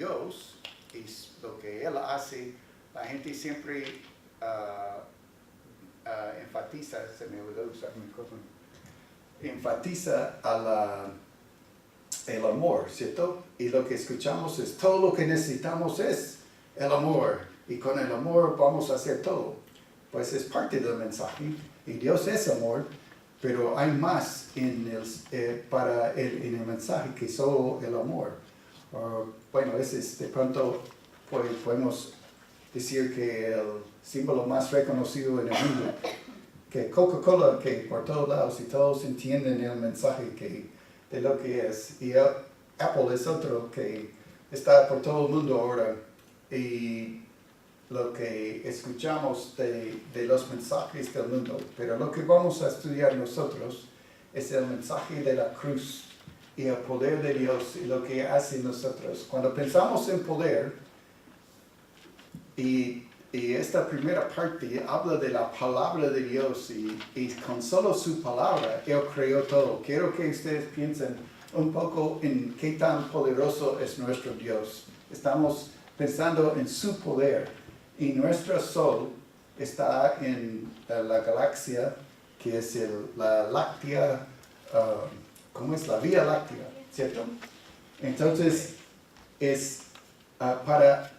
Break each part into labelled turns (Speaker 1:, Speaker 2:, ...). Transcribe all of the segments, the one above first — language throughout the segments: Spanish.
Speaker 1: Dios y lo que Él hace, la gente siempre enfatiza, se me olvidó usar mi micrófono, enfatiza el amor, ¿cierto? Y lo que escuchamos es todo lo que necesitamos es el amor. Y con el amor vamos a hacer todo. Pues es parte del mensaje. Y Dios es amor, pero hay más en el mensaje que solo el amor. Bueno, de pronto podemos decir que el símbolo más reconocido en el mundo, que Coca-Cola, que por todos lados y todos entienden el mensaje de lo que es. Y Apple es otro que está por todo el mundo ahora. Y lo que escuchamos de los mensajes del mundo, pero lo que vamos a estudiar nosotros es el mensaje de la cruz y el poder de Dios y lo que hace nosotros. Cuando pensamos en poder, y esta primera parte habla de la palabra de Dios y con solo su palabra Él creó todo. Quiero que ustedes piensen un poco en qué tan poderoso es nuestro Dios. Estamos pensando en su poder. Y nuestro Sol está en la galaxia que es la Láctea, ¿cómo es? La Vía Láctea, ¿cierto? Entonces, es para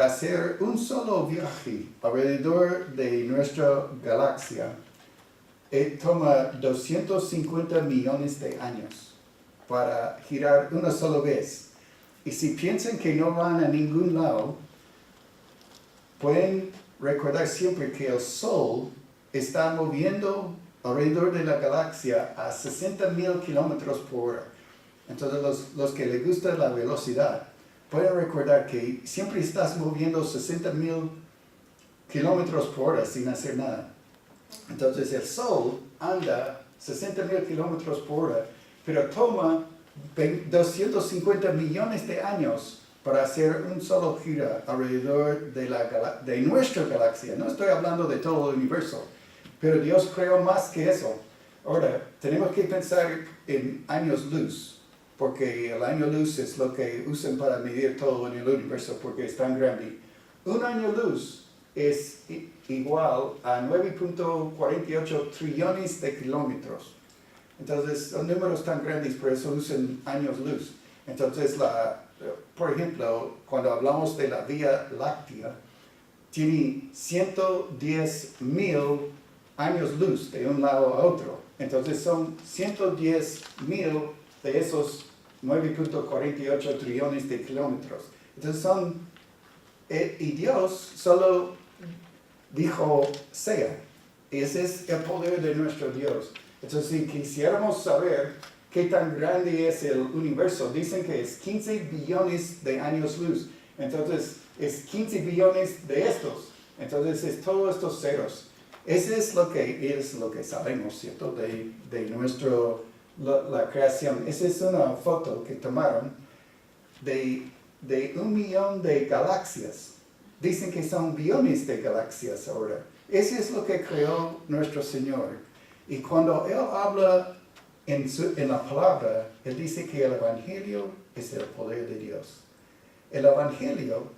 Speaker 1: hacer un solo viaje alrededor de nuestra galaxia, toma 250 millones de años para girar una sola vez. Y si piensan que no van a ningún lado, pueden recordar siempre que el Sol está moviendo alrededor de la galaxia a 60,000 kilómetros por hora. Entonces, los que les gusta la velocidad, pueden recordar que siempre estás moviendo 60,000 kilómetros por hora sin hacer nada. Entonces, el Sol anda 60,000 kilómetros por hora, pero toma 250 millones de años para hacer un solo giro alrededor de nuestra galaxia. No estoy hablando de todo el universo, pero Dios creó más que eso. Ahora, tenemos que pensar en años luz, porque el año luz es lo que usan para medir todo en el universo, porque es tan grande. Un año luz es igual a 9.48 trillones de kilómetros. Entonces, son números tan grandes, por eso usan años luz. Entonces, por ejemplo, cuando hablamos de la Vía Láctea, tiene 110,000 años luz de un lado a otro. Entonces son 110,000 de esos 9.48 trillones de kilómetros. Entonces y Dios solo dijo sea. Y ese es el poder de nuestro Dios. Entonces si quisiéramos saber qué tan grande es el universo, dicen que es 15 billones de años luz. Entonces, es 15 billones de estos. Entonces, es todos estos ceros. Ese es lo que sabemos, ¿cierto? De la creación. Esa es una foto que tomaron de 1,000,000 de galaxias. Dicen que son billones de galaxias ahora. Ese es lo que creó nuestro Señor. Y cuando Él habla en la palabra, Él dice que el Evangelio es el poder de Dios. El Evangelio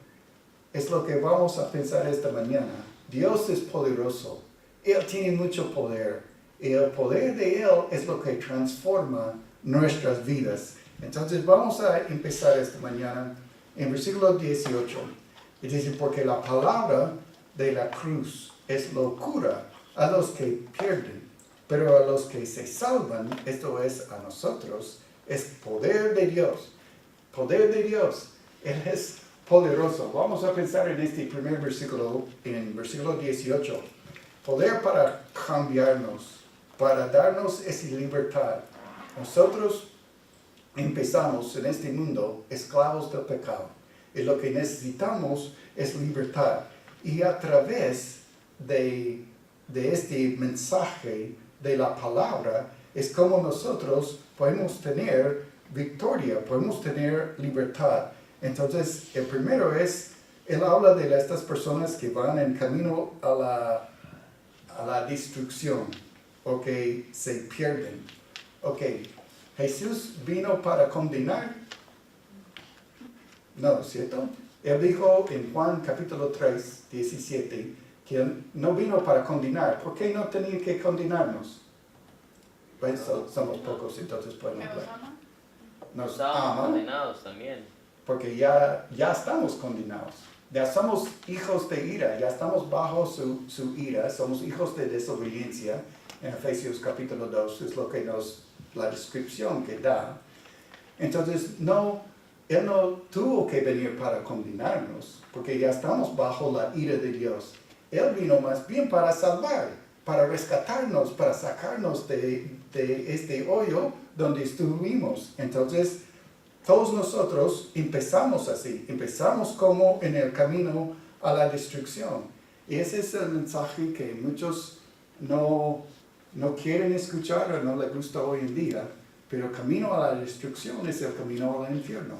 Speaker 1: es lo que vamos a pensar esta mañana. Dios es poderoso. Él tiene mucho poder. Y el poder de Él es lo que transforma nuestras vidas. Entonces vamos a empezar esta mañana en versículo 18. Y dice, porque la palabra de la cruz es locura a los que pierden. Pero a los que se salvan, esto es a nosotros, es poder de Dios. Poder de Dios. Él es poderoso. Vamos a pensar en este primer versículo, en versículo 18. Poder para cambiarnos, para darnos esa libertad. Nosotros empezamos en este mundo esclavos del pecado. Y lo que necesitamos es libertad. Y a través de este mensaje de la palabra, es como nosotros podemos tener victoria, podemos tener libertad. Entonces, el primero es, él habla de estas personas que van en camino a la destrucción, o que se pierden. Ok, Jesús vino para condenar. No, ¿cierto? Él dijo en Juan capítulo 3, 17, que Él no vino para condenar. ¿Por qué no tenía que condenarnos? Pues somos pocos, entonces podemos
Speaker 2: ¿Que nos
Speaker 1: hablar.
Speaker 2: ama?
Speaker 1: Nos
Speaker 3: Estábamos
Speaker 1: ama
Speaker 3: condenados también.
Speaker 1: porque ya estamos condenados. Ya somos hijos de ira, ya estamos bajo su ira, somos hijos de desobediencia. En Efesios capítulo 2 es lo que la descripción que da. Entonces, Él no tuvo que venir para condenarnos, porque ya estamos bajo la ira de Dios. Él vino más bien para salvar, para rescatarnos, para sacarnos de este hoyo donde estuvimos. Entonces, todos nosotros empezamos así, empezamos como en el camino a la destrucción. Y ese es el mensaje que muchos no quieren escuchar o no les gusta hoy en día, pero el camino a la destrucción es el camino al infierno.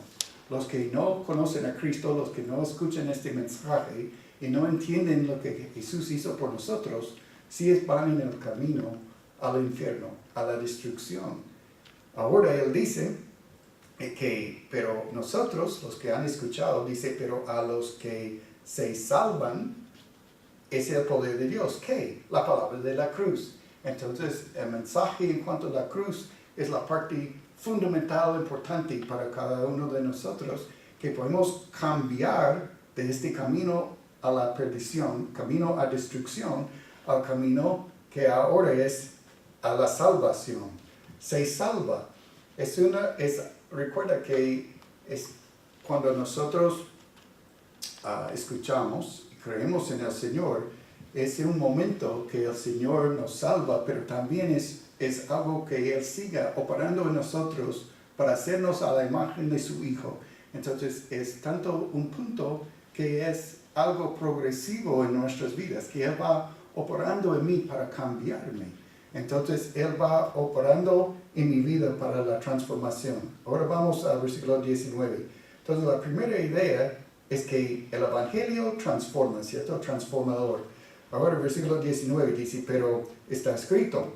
Speaker 1: Los que no conocen a Cristo, los que no escuchan este mensaje y no entienden lo que Jesús hizo por nosotros, sí van en el camino al infierno, a la destrucción. Ahora Él dice pero nosotros, los que han escuchado, dice, pero a los que se salvan, es el poder de Dios. ¿Qué? La palabra de la cruz. Entonces, el mensaje en cuanto a la cruz es la parte fundamental, importante para cada uno de nosotros, que podemos cambiar de este camino a la perdición, camino a destrucción, al camino que ahora es a la salvación. Se salva. Recuerda que es cuando nosotros escuchamos y creemos en el Señor, es un momento que el Señor nos salva, pero también es algo que Él siga operando en nosotros para hacernos a la imagen de su Hijo. Entonces es tanto un punto que es algo progresivo en nuestras vidas, que Él va operando en mí para cambiarme. Entonces, Él va operando en mi vida para la transformación. Ahora vamos al versículo 19. Entonces, la primera idea es que el Evangelio transforma, ¿cierto? Transformador. Ahora el versículo 19 dice, pero está escrito,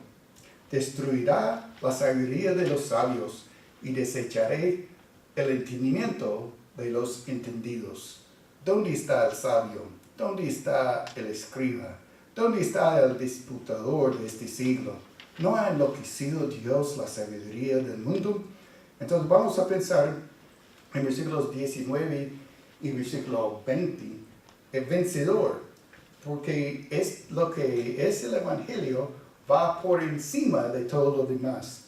Speaker 1: destruirá la sabiduría de los sabios y desecharé el entendimiento de los entendidos. ¿Dónde está el sabio? ¿Dónde está el escriba? ¿Dónde está el disputador de este siglo? ¿No ha enloquecido Dios la sabiduría del mundo? Entonces vamos a pensar en versículos 19 y versículo 20, el vencedor, porque es lo que es el Evangelio, va por encima de todo lo demás.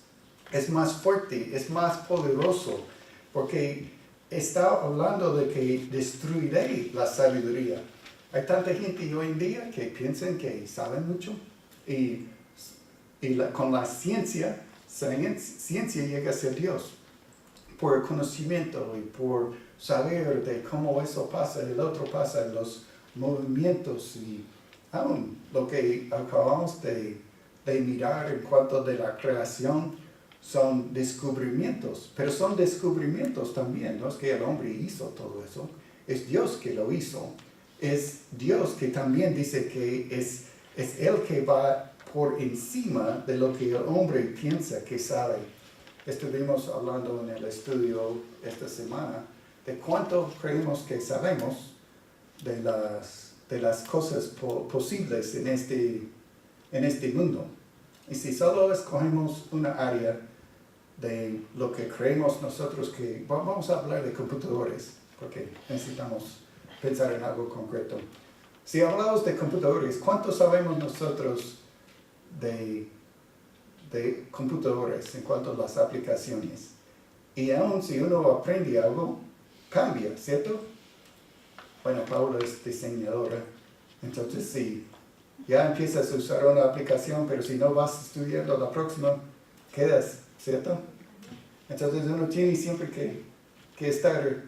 Speaker 1: Es más fuerte, es más poderoso, porque está hablando de que destruiré la sabiduría. Hay tanta gente hoy en día que piensan que saben mucho y con la ciencia llega a ser Dios. Por el conocimiento y por saber de cómo eso pasa, el otro pasa, los movimientos y aún lo que acabamos de mirar en cuanto de la creación son descubrimientos, pero son descubrimientos también, no es que el hombre hizo todo eso, es Dios que lo hizo. Es Dios que también dice que es Él que va por encima de lo que el hombre piensa que sabe. Estuvimos hablando en el estudio esta semana de cuánto creemos que sabemos de las cosas posibles en este mundo. Y si solo escogemos una área de lo que creemos nosotros que... Vamos a hablar de computadores, porque necesitamos pensar en algo concreto. Si hablamos de computadores, ¿cuánto sabemos nosotros de computadores en cuanto a las aplicaciones? Y aún si uno aprende algo, cambia, ¿cierto? Bueno, Paula es diseñadora, entonces si ya empiezas a usar una aplicación, pero si no vas estudiando la próxima, quedas, ¿cierto? Entonces uno tiene siempre que estar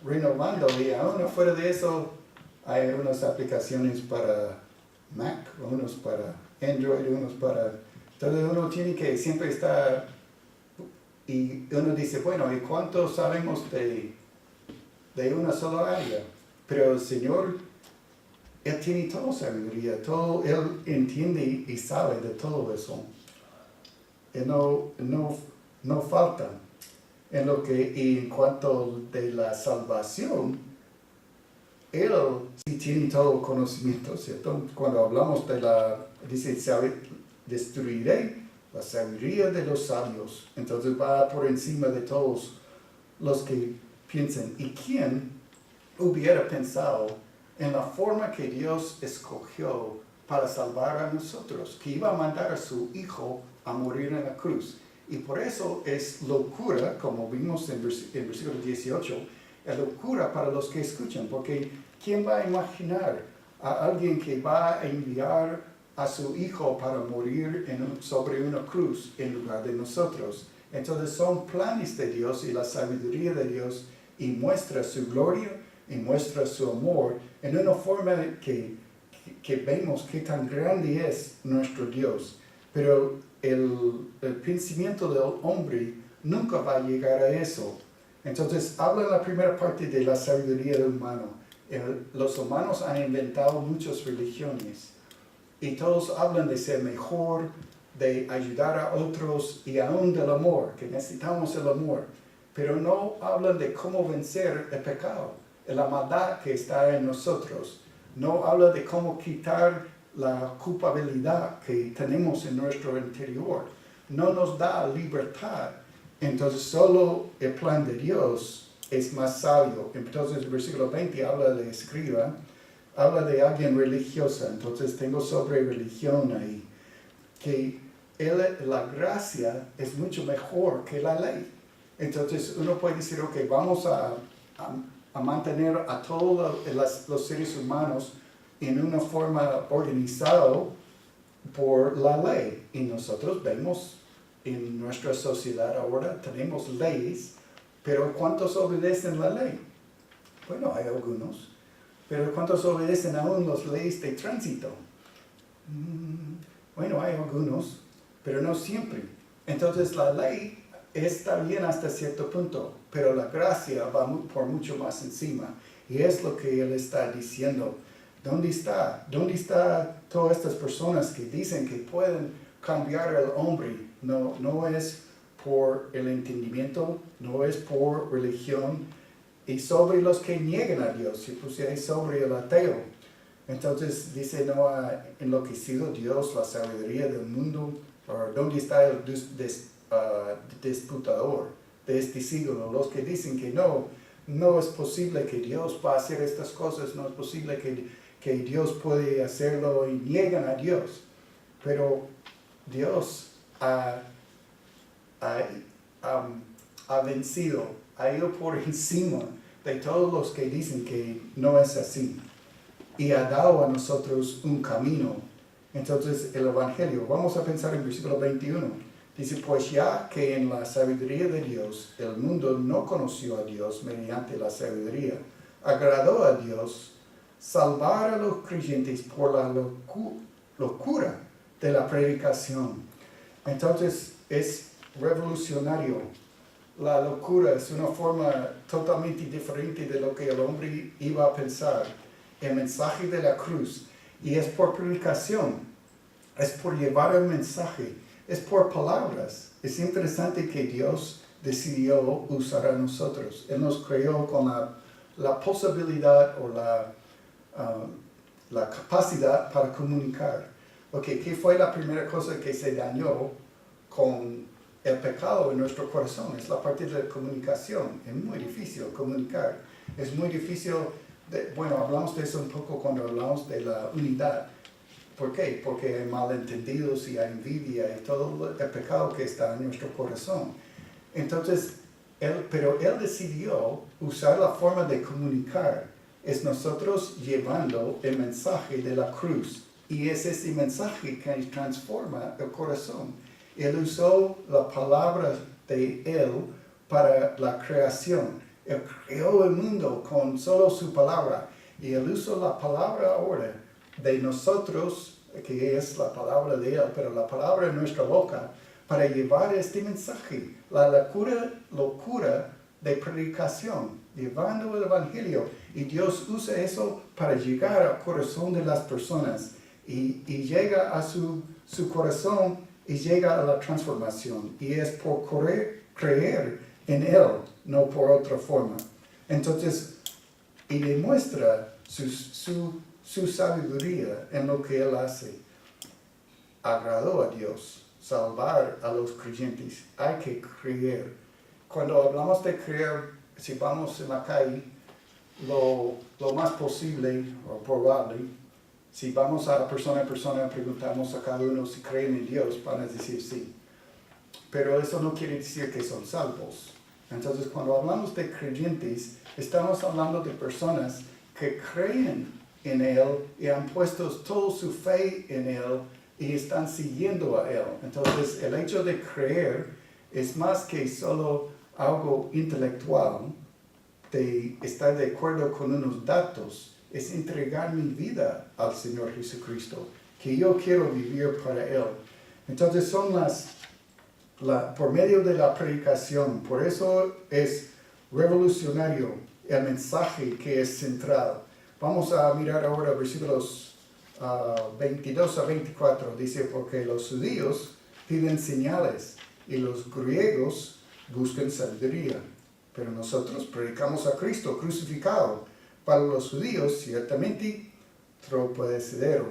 Speaker 1: renovando, y aún fuera de eso hay unas aplicaciones para Mac, unos para Android, unos para... Entonces uno tiene que siempre estar, y uno dice, bueno, ¿y cuánto sabemos de una sola área? Pero el Señor, Él tiene toda sabiduría, Él entiende y sabe de todo eso. Él no falta. y en cuanto de la salvación, Él sí tiene todo conocimiento, ¿cierto? Cuando hablamos dice, destruiré la sabiduría de los sabios. Entonces va por encima de todos los que piensan. ¿Y quién hubiera pensado en la forma que Dios escogió para salvar a nosotros? Que iba a mandar a su Hijo a morir en la cruz. Y por eso es locura, como vimos en versículo 18, es locura para los que escuchan, porque ¿quién va a imaginar a alguien que va a enviar a su Hijo para morir sobre una cruz en lugar de nosotros? Entonces son planes de Dios y la sabiduría de Dios, y muestra su gloria y muestra su amor en una forma que vemos qué tan grande es nuestro Dios. Pero el pensamiento del hombre nunca va a llegar a eso. Entonces habla en la primera parte de la sabiduría del humano. Los humanos han inventado muchas religiones y todos hablan de ser mejor, de ayudar a otros y aún del amor, que necesitamos el amor, pero no hablan de cómo vencer el pecado, la maldad que está en nosotros. No habla de cómo quitar la culpabilidad que tenemos en nuestro interior. No nos da libertad. Entonces solo el plan de Dios es más sabio. Entonces el versículo 20 habla de escriba, habla de alguien religiosa. Entonces tengo sobre religión ahí, que la gracia es mucho mejor que la ley. Entonces uno puede decir, ok, vamos a mantener a todos los seres humanos en una forma organizada por la ley. Y nosotros vemos en nuestra sociedad ahora, tenemos leyes, pero ¿cuántos obedecen la ley? Bueno, hay algunos, pero ¿cuántos obedecen aún las leyes de tránsito? Bueno, hay algunos, pero no siempre. Entonces la ley está bien hasta cierto punto, pero la gracia va por mucho más encima. Y es lo que él está diciendo. ¿Dónde está? ¿Dónde están todas estas personas que dicen que pueden cambiar al hombre? No es por el entendimiento, no es por religión. Y sobre los que niegan a Dios, si pusiera sobre el ateo. Entonces dice, no ha enloquecido Dios la sabiduría del mundo. ¿Dónde está el disputador de este siglo? Los que dicen que no es posible que Dios va a hacer estas cosas, no es posible que Dios puede hacerlo, y niegan a Dios. Pero Dios ha vencido, ha ido por encima de todos los que dicen que no es así, y ha dado a nosotros un camino. Entonces el Evangelio, vamos a pensar en versículo 21, dice, pues ya que en la sabiduría de Dios el mundo no conoció a Dios mediante la sabiduría, agradó a Dios salvar a los creyentes por la locura de la predicación. Entonces es revolucionario. La locura es una forma totalmente diferente de lo que el hombre iba a pensar. El mensaje de la cruz, y es por predicación, es por llevar el mensaje, es por palabras. Es interesante que Dios decidió usar a nosotros. Él nos creó con la posibilidad o la capacidad para comunicar. Okay, ¿qué fue la primera cosa que se dañó con el pecado en nuestro corazón? Es la parte de la comunicación. Es muy difícil comunicar. Es muy difícil, hablamos de eso un poco cuando hablamos de la unidad. ¿Por qué? Porque hay malentendidos y hay envidia y todo el pecado que está en nuestro corazón. Entonces, pero Él decidió usar la forma de comunicar. Es nosotros llevando el mensaje de la cruz. Y es ese mensaje que transforma el corazón. Él usó la palabra de Él para la creación. Él creó el mundo con solo su palabra. Y Él usó la palabra ahora de nosotros, que es la palabra de Él, pero la palabra en nuestra boca, para llevar este mensaje. La locura de predicación, llevando el Evangelio. Y Dios usa eso para llegar al corazón de las personas. Y llega a su corazón y llega a la transformación. Y es por creer en Él, no por otra forma. Entonces, y demuestra su sabiduría en lo que Él hace. Agradó a Dios salvar a los creyentes. Hay que creer. Cuando hablamos de creer, si vamos en la calle, lo más posible o probable, si vamos a persona, preguntamos a cada uno si creen en Dios, van a decir sí. Pero eso no quiere decir que son salvos. Entonces, cuando hablamos de creyentes, estamos hablando de personas que creen en Él y han puesto toda su fe en Él y están siguiendo a Él. Entonces, el hecho de creer es más que solo algo intelectual, de estar de acuerdo con unos datos, es entregar mi vida al Señor Jesucristo, que yo quiero vivir para Él. Entonces son por medio de la predicación, por eso es revolucionario el mensaje que es central. Vamos a mirar ahora versículos 22 a 24, dice, porque los judíos piden señales y los griegos buscan sabiduría. Pero nosotros predicamos a Cristo crucificado. Para los judíos, ciertamente, tropezadero.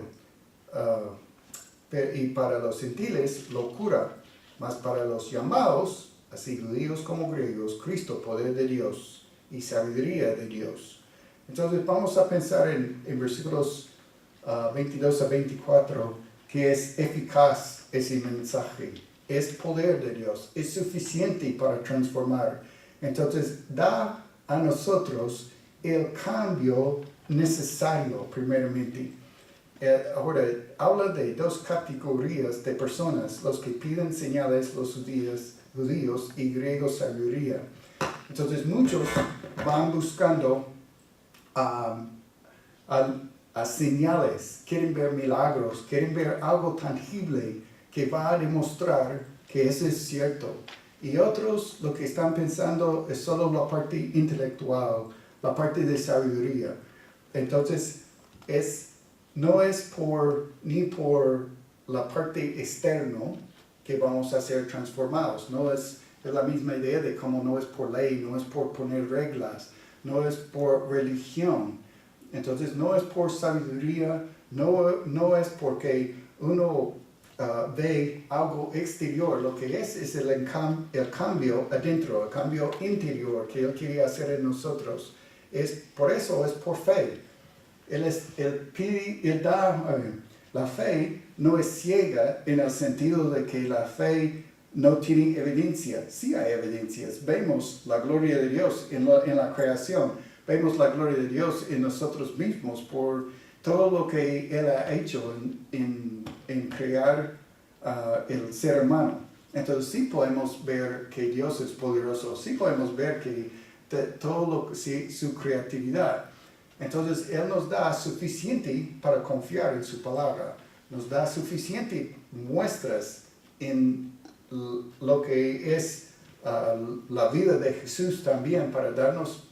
Speaker 1: Y para los gentiles, locura. Mas para los llamados, así judíos como griegos, Cristo, poder de Dios y sabiduría de Dios. Entonces vamos a pensar en versículos 22 a 24, que es eficaz ese mensaje. Es poder de Dios, es suficiente para transformar. Entonces, da a nosotros el cambio necesario, primeramente. Ahora, habla de dos categorías de personas, los que piden señales, los judíos y griegos sabiduría. Entonces, muchos van buscando a señales, quieren ver milagros, quieren ver algo tangible que va a demostrar que eso es cierto. Y otros lo que están pensando es solo la parte intelectual, la parte de sabiduría. Entonces, no es ni por la parte externa que vamos a ser transformados. No es la misma idea de cómo no es por ley, no es por poner reglas, no es por religión. Entonces, no es por sabiduría, no es porque uno ve algo exterior. Lo que es el cambio adentro, el cambio interior que Él quiere hacer en nosotros. Por eso es por fe. La fe no es ciega en el sentido de que la fe no tiene evidencia. Sí hay evidencias. Vemos la gloria de Dios en la creación. Vemos la gloria de Dios en nosotros mismos por todo lo que Él ha hecho en crear el ser humano. Entonces sí podemos ver que Dios es poderoso. Sí podemos ver que su creatividad. Entonces Él nos da suficiente para confiar en su palabra. Nos da suficiente muestras en lo que es la vida de Jesús también para darnos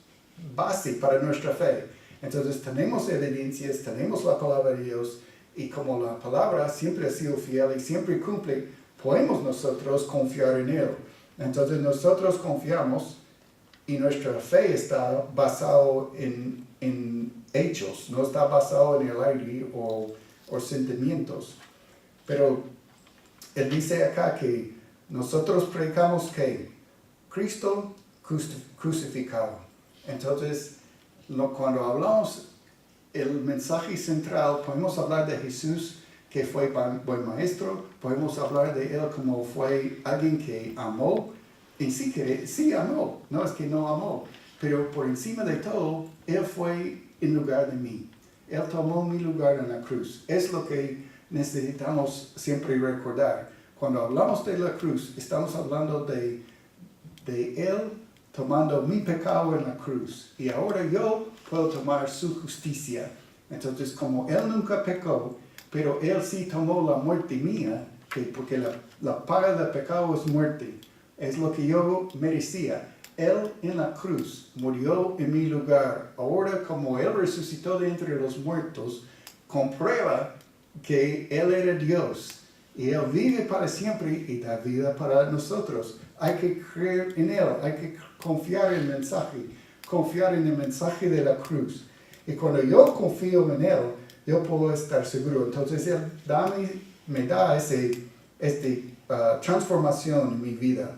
Speaker 1: base para nuestra fe. Entonces tenemos evidencias, tenemos la palabra de Dios, y como la palabra siempre ha sido fiel y siempre cumple, podemos nosotros confiar en Él. Entonces nosotros confiamos y nuestra fe está basada en hechos, no está basado en el aire o sentimientos. Pero Él dice acá que nosotros predicamos que Cristo crucificado. Entonces, cuando hablamos el mensaje central, podemos hablar de Jesús que fue buen maestro, podemos hablar de Él como fue alguien que amó, y sí amó, no es que no amó, pero por encima de todo, Él fue en lugar de mí. Él tomó mi lugar en la cruz. Es lo que necesitamos siempre recordar. Cuando hablamos de la cruz, estamos hablando de Él tomando mi pecado en la cruz. Y ahora yo puedo tomar su justicia. Entonces, como Él nunca pecó, pero Él sí tomó la muerte mía, porque la paga del pecado es muerte. Es lo que yo merecía. Él en la cruz murió en mi lugar. Ahora, como Él resucitó de entre los muertos, comprueba que Él era Dios. Y Él vive para siempre y da vida para nosotros. hay que creer en Él, hay que confiar en el mensaje de la cruz. Y cuando yo confío en Él, yo puedo estar seguro. Entonces Él me da esta transformación en mi vida.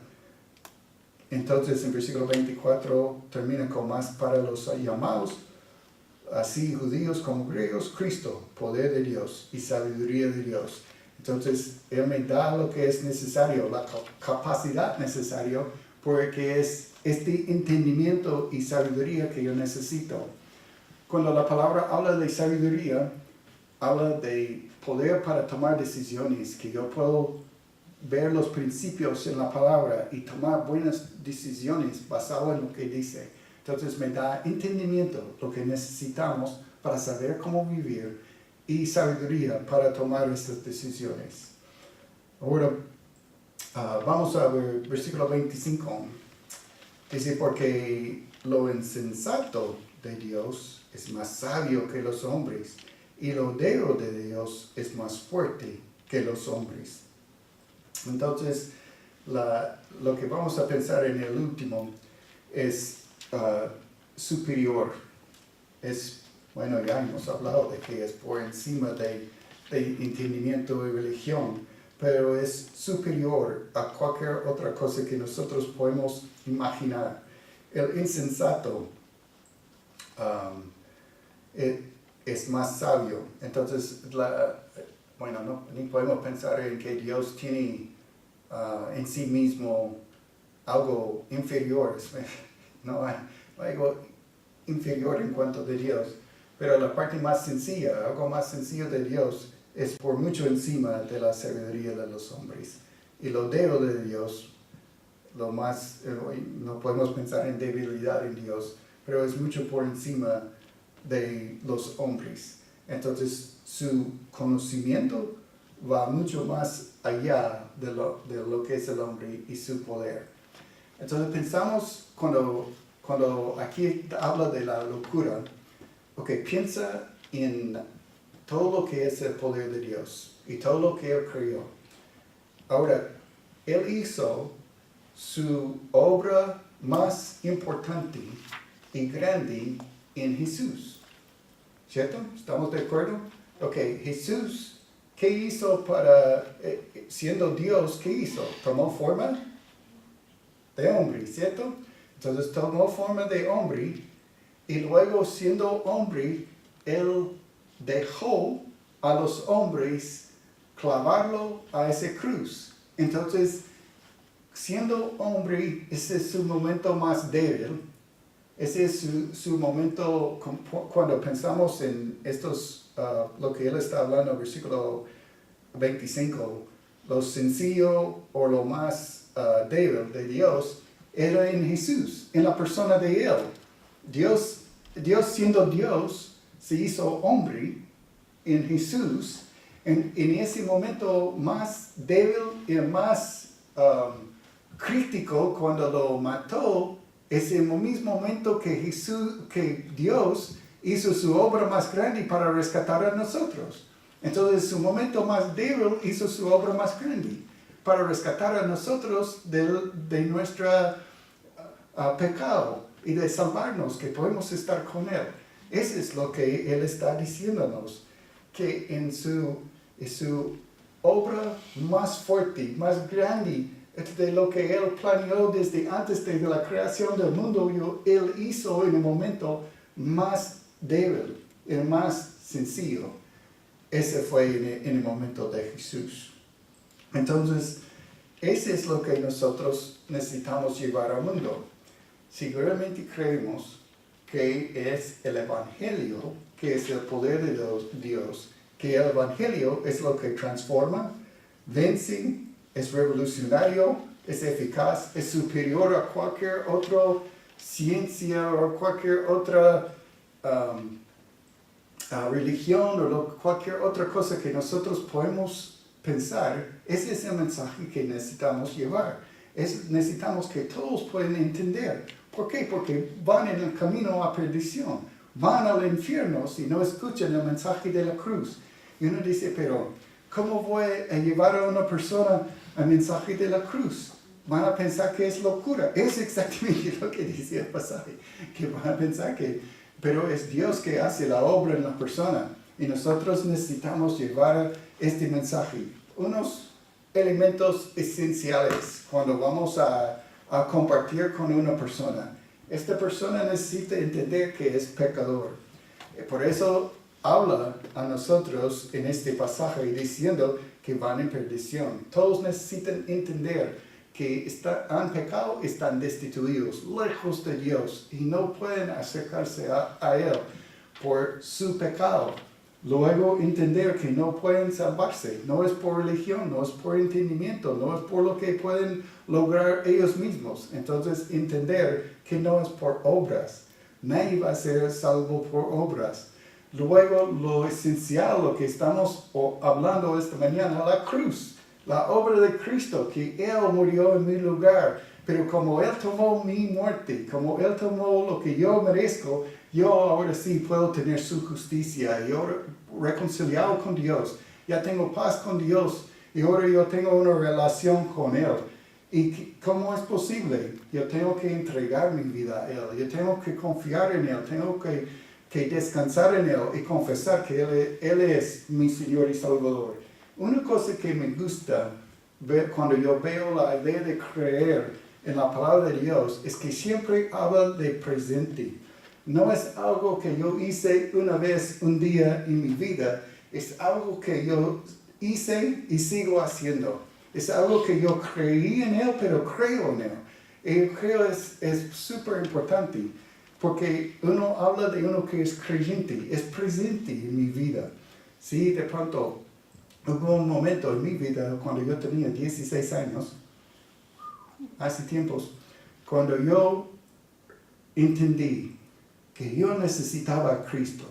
Speaker 1: Entonces en versículo 24 termina con más para los llamados, así judíos como griegos, Cristo, poder de Dios y sabiduría de Dios. Entonces Él me da lo que es necesario, la capacidad necesaria, porque es este entendimiento y sabiduría que yo necesito. Cuando la palabra habla de sabiduría, habla de poder para tomar decisiones, que yo puedo ver los principios en la palabra y tomar buenas decisiones basadas en lo que dice. Entonces me da entendimiento, lo que necesitamos para saber cómo vivir, y sabiduría para tomar estas decisiones. Ahora vamos a ver versículo 25. Dice, porque lo insensato de Dios es más sabio que los hombres, y lo débil de Dios es más fuerte que los hombres. Entonces, lo que vamos a pensar en el último es superior. Bueno, ya hemos hablado de que es por encima de entendimiento y religión, pero es superior a cualquier otra cosa que nosotros podemos imaginar. El insensato es más sabio. Entonces, ni podemos pensar en que Dios tiene en sí mismo algo inferior. No hay algo inferior en cuanto de Dios. Pero la parte más sencilla, algo más sencillo de Dios, es por mucho encima de la sabiduría de los hombres. Y lo débil de Dios, no podemos pensar en debilidad en Dios, pero es mucho por encima de los hombres. Entonces su conocimiento va mucho más allá de lo que es el hombre y su poder. Entonces pensamos, cuando aquí habla de la locura, piensa en todo lo que es el poder de Dios y todo lo que Él creó. Ahora, Él hizo su obra más importante y grande en Jesús. ¿Cierto? ¿Estamos de acuerdo? Jesús, ¿qué hizo siendo Dios, qué hizo? Tomó forma de hombre, ¿cierto? Entonces tomó forma de hombre y luego siendo hombre, Él dejó a los hombres clavarlo a esa cruz. Entonces, siendo hombre, ese es su momento más débil. Ese es su momento cuando pensamos en lo que Él está hablando, versículo 25, lo sencillo o lo más débil de Dios era en Jesús, en la persona de Él. Dios siendo Dios, se hizo hombre en Jesús, en ese momento más débil y más crítico, cuando lo mató. Es el mismo momento que Dios hizo su obra más grande para rescatar a nosotros. Entonces, su momento más débil hizo su obra más grande para rescatar a nosotros de nuestro pecado y de salvarnos, que podemos estar con Él. Eso es lo que Él está diciéndonos, que en su obra más fuerte, más grande, de lo que Él planeó desde antes de la creación del mundo, Él hizo en el momento más débil, el más sencillo. Ese fue en el momento de Jesús. Entonces, ese es lo que nosotros necesitamos llevar al mundo. Si realmente creemos que es el Evangelio, que es el poder de Dios, que el Evangelio es lo que transforma, vence, es revolucionario, es eficaz, es superior a cualquier otra ciencia o cualquier otra religión o cualquier otra cosa que nosotros podemos pensar. Ese es el mensaje que necesitamos llevar. Necesitamos que todos puedan entender. ¿Por qué? Porque van en el camino a perdición. Van al infierno si no escuchan el mensaje de la cruz. Y uno dice, pero ¿cómo voy a llevar a una persona al mensaje de la cruz? van a pensar que es locura. Es exactamente lo que dice el pasaje, que van a pensar que, pero es Dios que hace la obra en la persona. Y nosotros necesitamos llevar este mensaje. Unos elementos esenciales cuando vamos a compartir con una persona. Esta persona necesita entender que es pecador. Por eso habla a nosotros en este pasaje diciendo que van en perdición. Todos necesitan entender que han pecado, están destituidos, lejos de Dios, y no pueden acercarse a Él por su pecado. Luego entender que no pueden salvarse, no es por religión, no es por entendimiento, no es por lo que pueden lograr ellos mismos. Entonces entender que no es por obras, nadie va a ser salvo por obras. Luego lo esencial, lo que estamos hablando esta mañana, la cruz, la obra de Cristo, que Él murió en mi lugar, pero como Él tomó mi muerte, como Él tomó lo que yo merezco, yo ahora sí puedo tener su justicia y ahora reconciliado con Dios. Ya tengo paz con Dios y ahora yo tengo una relación con Él. ¿Y cómo es posible? Yo tengo que entregar mi vida a Él. Yo tengo que confiar en Él. Tengo que descansar en Él y confesar que Él es mi Señor y Salvador. Una cosa que me gusta ver cuando yo veo la idea de creer en la palabra de Dios es que siempre habla de presente. No es algo que yo hice una vez, un día en mi vida. Es algo que yo hice y sigo haciendo. Es algo que yo creí en Él, pero creo en Él. Y creo es súper importante. Porque uno habla de uno que es creyente, es presente en mi vida. Sí, de pronto hubo un momento en mi vida cuando yo tenía 16 años, hace tiempos, cuando yo entendí que yo necesitaba a Cristo.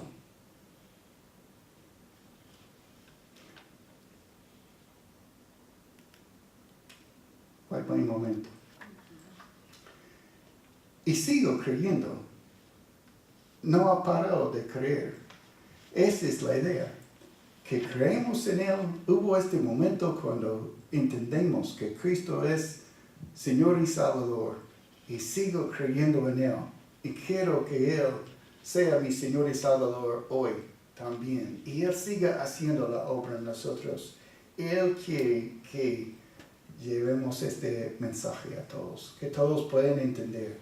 Speaker 1: Fue buen momento. Y sigo creyendo. No ha parado de creer. Esa es la idea. Que creemos en Él. Hubo este momento cuando entendemos que Cristo es Señor y Salvador. Y sigo creyendo en Él. Y quiero que Él sea mi Señor y Salvador hoy también. Y Él siga haciendo la obra en nosotros. Él quiere que llevemos este mensaje a todos. Que todos puedan entender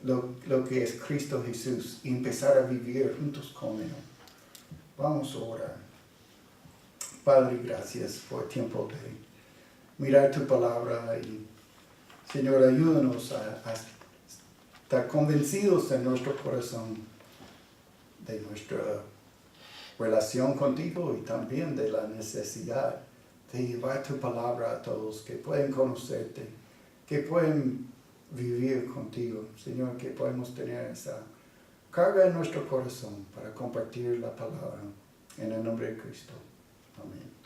Speaker 1: lo que es Cristo Jesús y empezar a vivir juntos con Él. Vamos a orar. Padre, gracias por el tiempo de mirar tu palabra y, Señor, ayúdanos a estar convencidos en nuestro corazón de nuestra relación contigo y también de la necesidad de llevar tu palabra a todos, que pueden conocerte, que pueden vivir contigo, Señor, que podemos tener esa carga en nuestro corazón para compartir la palabra en el nombre de Cristo. Amén.